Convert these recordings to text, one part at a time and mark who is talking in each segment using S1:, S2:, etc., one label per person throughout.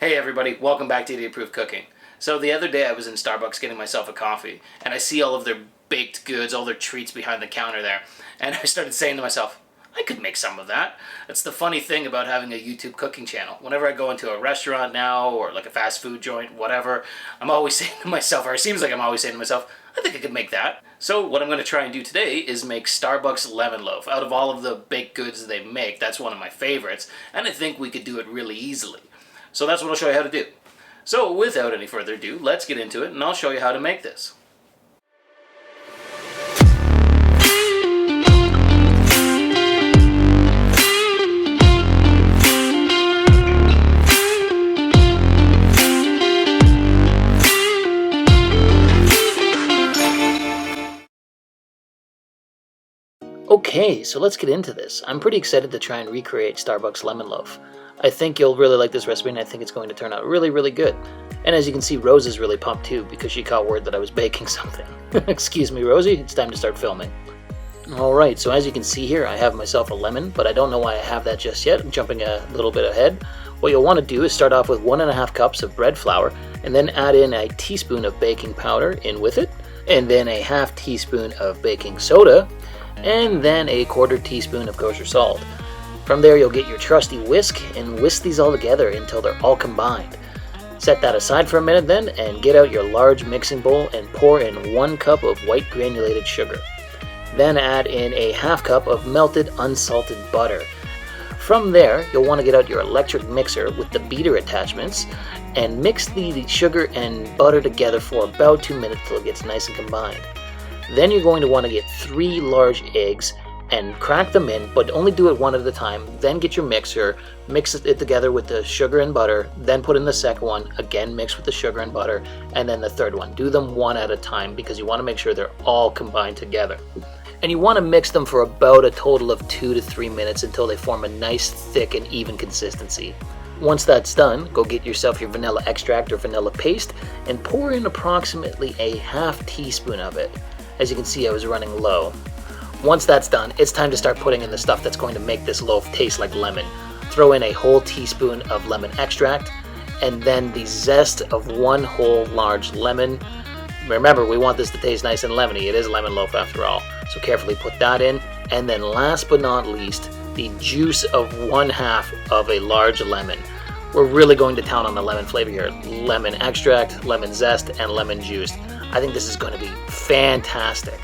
S1: Hey everybody, welcome back to Idiot Proof Cooking. So the other day I was in Starbucks getting myself a coffee, and I see all of their baked goods, all their treats behind the counter there, and I started saying to myself, I could make some of that. That's the funny thing about having a YouTube cooking channel. Whenever I go into a restaurant now, or like a fast food joint, whatever, I'm always saying to myself, or it seems like I'm always saying to myself, I think I could make that. So what I'm going to try and do today is make Starbucks lemon loaf. Out of all of the baked goods they make, that's one of my favorites, and I think we could do it really easily. So that's what I'll show you how to do. So without any further ado, let's get into it and I'll show you how to make this. Okay, so let's get into this. I'm pretty excited to try and recreate Starbucks lemon loaf. I think you'll really like this recipe and I think it's going to turn out really, really good. And as you can see, Rose is really pumped too because she caught word that I was baking something. Excuse me, Rosie, it's time to start filming. Alright, so as you can see here, I have myself a lemon, but I don't know why I have that just yet. I'm jumping a little bit ahead. What you'll want to do is start off with 1.5 cups of bread flour and then add in a teaspoon of baking powder in with it, and then a half teaspoon of baking soda, and then a 1/4 teaspoon of kosher salt. From there you'll get your trusty whisk and whisk these all together until they're all combined. Set that aside for a minute then and get out your large mixing bowl and pour in 1 cup of white granulated sugar. Then add in a 1/2 cup of melted unsalted butter. From there you'll want to get out your electric mixer with the beater attachments and mix the sugar and butter together for about 2 minutes till it gets nice and combined. Then you're going to want to get 3 large eggs and crack them in, but only do it one at a time. Then get your mixer, mix it together with the sugar and butter, then put in the second one, again mix with the sugar and butter, and then the third one. Do them one at a time because you want to make sure they're all combined together. And you want to mix them for about a total of 2 to 3 minutes until they form a nice thick and even consistency. Once that's done, go get yourself your vanilla extract or vanilla paste and pour in approximately a 1/2 teaspoon of it. As you can see, I was running low. Once that's done, it's time to start putting in the stuff that's going to make this loaf taste like lemon. Throw in a whole teaspoon of lemon extract, and then the zest of 1 whole large lemon. Remember, we want this to taste nice and lemony. It is lemon loaf after all. So carefully put that in. And then last but not least, the juice of 1/2 of a large lemon. We're really going to town on the lemon flavor here. Lemon extract, lemon zest, and lemon juice. I think this is going to be fantastic.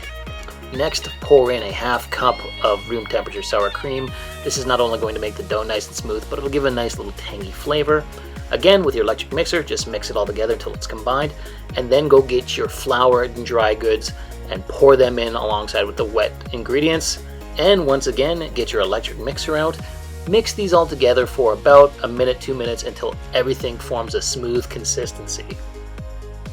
S1: Next, pour in a 1/2 cup of room temperature sour cream. This is not only going to make the dough nice and smooth, but it'll give a nice little tangy flavor. Again, with your electric mixer, just mix it all together until it's combined, and then go get your flour and dry goods and pour them in alongside with the wet ingredients. And once again, get your electric mixer out. Mix these all together for about a minute, 2 minutes until everything forms a smooth consistency.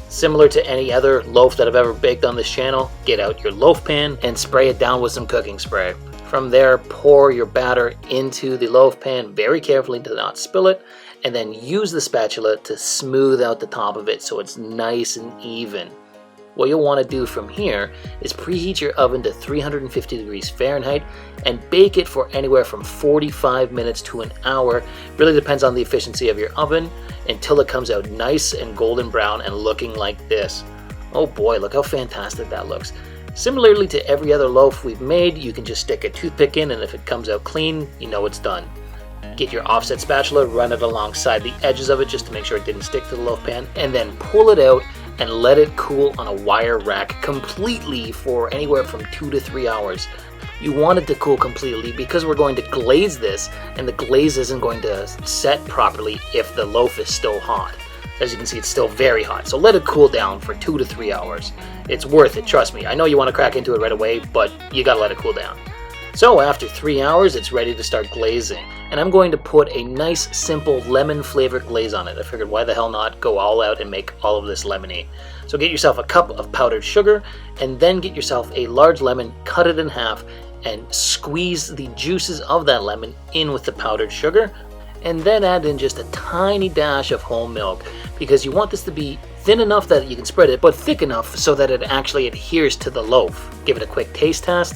S1: Similar to any other loaf that I've ever baked on this channel, get out your loaf pan and spray it down with some cooking spray. From there, pour your batter into the loaf pan very carefully to not spill it, and then use the spatula to smooth out the top of it so it's nice and even. What you'll want to do from here is preheat your oven to 350 degrees Fahrenheit and bake it for anywhere from 45 minutes to an hour. Really depends on the efficiency of your oven, until it comes out nice and golden brown and looking like this. Oh boy, look how fantastic that looks. Similarly to every other loaf we've made, you can just stick a toothpick in, and if it comes out clean, you know it's done. Get your offset spatula, run it alongside the edges of it just to make sure it didn't stick to the loaf pan, and then pull it out and let it cool on a wire rack completely for anywhere from 2 to 3 hours. You want it to cool completely because we're going to glaze this, and the glaze isn't going to set properly if the loaf is still hot. As you can see, it's still very hot, so let it cool down for 2 to 3 hours. It's worth it, trust me. I know you want to crack into it right away, but you gotta let it cool down. So after 3 hours, it's ready to start glazing. And I'm going to put a nice, simple lemon flavored glaze on it. I figured why the hell not go all out and make all of this lemony. So get yourself a cup of powdered sugar, and then get yourself a large lemon, cut it in half, and squeeze the juices of that lemon in with the powdered sugar. And then add in just a tiny dash of whole milk, because you want this to be thin enough that you can spread it, but thick enough so that it actually adheres to the loaf. Give it a quick taste test.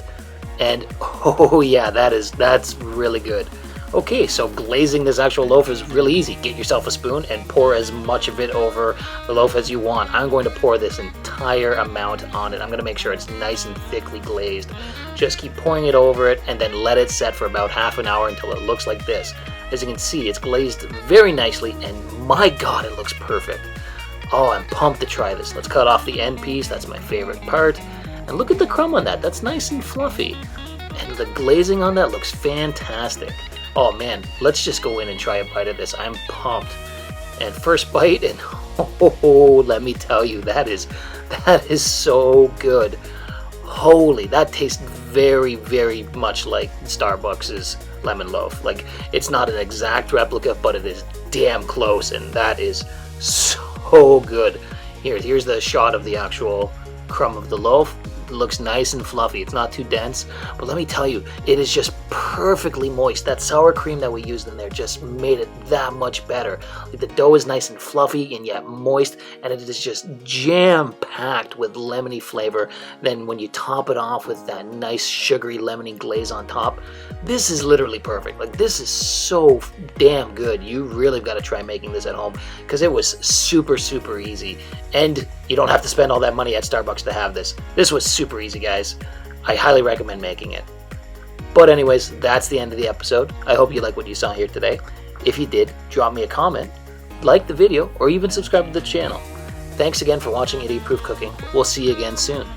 S1: And oh yeah, that's really good. Okay, so glazing this actual loaf is really easy. Get yourself a spoon and pour as much of it over the loaf as you want. I'm going to pour this entire amount on it. I'm going to make sure it's nice and thickly glazed. Just keep pouring it over it and then let it set for about half an hour until it looks like this. As you can see, it's glazed very nicely, and my God, it looks perfect. Oh, I'm pumped to try this. Let's cut off the end piece. That's my favorite part. And look at the crumb on that. That's nice and fluffy. And the glazing on that looks fantastic. Oh man, let's just go in and try a bite of this. I'm pumped. And first bite, and oh, let me tell you, that is so good. Holy, that tastes very, very much like Starbucks' lemon loaf. Like, it's not an exact replica, but it is damn close, and that is so good. Here's the shot of the actual crumb of the loaf. It looks nice and fluffy. It's not too dense, but let me tell you, it is just perfectly moist. That sour cream that we used in there just made it that much better. Like, the dough is nice and fluffy and yet moist, and it is just jam-packed with lemony flavor. Then when you top it off with that nice sugary lemony glaze on top, this is literally perfect. Like, this is so damn good. You really got to try making this at home, because it was super, super easy. And you don't have to spend all that money at Starbucks to have this. This was super easy, guys. I highly recommend making it. But anyways, that's the end of the episode. I hope you like what you saw here today. If you did, drop me a comment, like the video, or even subscribe to the channel. Thanks again for watching Idiot Proof Cooking. We'll see you again soon.